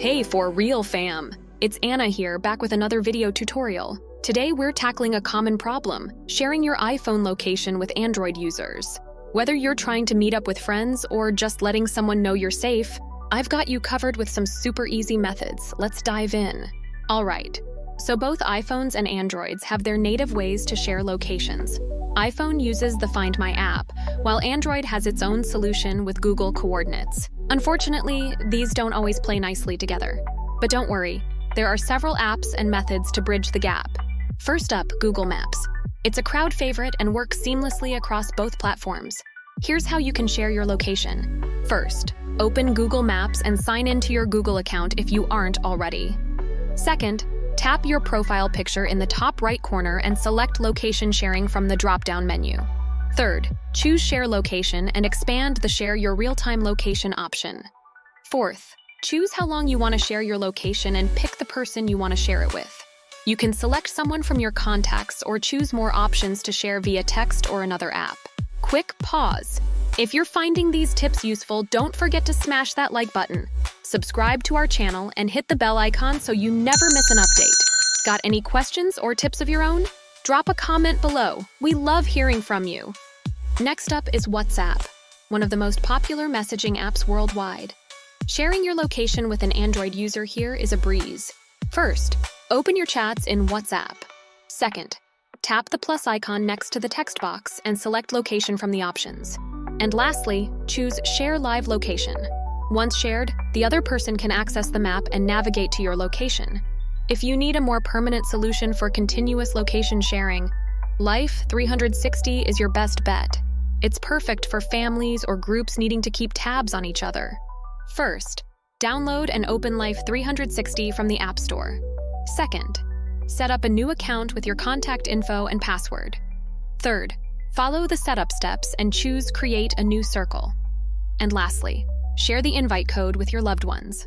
Hey, for real fam! It's Anna here, back with another video tutorial. Today we're tackling a common problem, sharing your iPhone location with Android users. Whether you're trying to meet up with friends or just letting someone know you're safe, I've got you covered with some super easy methods. Let's dive in. Alright, so both iPhones and Androids have their native ways to share locations. iPhone uses the Find My app, while Android has its own solution with Google Coordinates. Unfortunately, these don't always play nicely together. But don't worry, there are several apps and methods to bridge the gap. First up, Google Maps. It's a crowd favorite and works seamlessly across both platforms. Here's how you can share your location. First, open Google Maps and sign into your Google account if you aren't already. Second, tap your profile picture in the top right corner and select location sharing from the drop-down menu. Third, choose Share Location and expand the Share Your Real-Time Location option. Fourth, choose how long you want to share your location and pick the person you want to share it with. You can select someone from your contacts or choose more options to share via text or another app. Quick pause. If you're finding these tips useful, don't forget to smash that like button. Subscribe to our channel and hit the bell icon so you never miss an update. Got any questions or tips of your own? Drop a comment below. We love hearing from you. Next up is WhatsApp, one of the most popular messaging apps worldwide. Sharing your location with an Android user here is a breeze. First, open your chats in WhatsApp. Second, tap the plus icon next to the text box and select location from the options. And lastly, choose Share Live Location. Once shared, the other person can access the map and navigate to your location. If you need a more permanent solution for continuous location sharing, Life 360 is your best bet. It's perfect for families or groups needing to keep tabs on each other. First, download and open Life 360 from the App Store. Second, set up a new account with your contact info and password. Third, follow the setup steps and choose Create a New Circle. And lastly, share the invite code with your loved ones.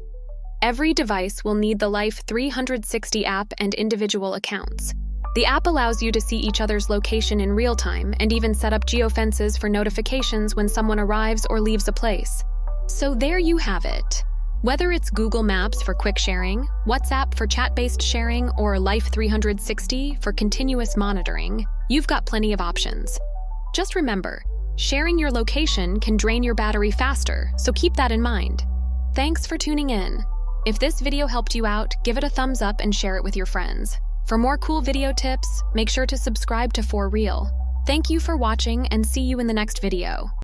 Every device will need the Life 360 app and individual accounts. The app allows you to see each other's location in real time and even set up geofences for notifications when someone arrives or leaves a place. So there you have it. Whether it's Google Maps for quick sharing, WhatsApp for chat-based sharing, or Life 360 for continuous monitoring, you've got plenty of options. Just remember, sharing your location can drain your battery faster, so keep that in mind. Thanks for tuning in. If this video helped you out, give it a thumbs up and share it with your friends. For more cool video tips, make sure to subscribe to For Real. Thank you for watching and see you in the next video.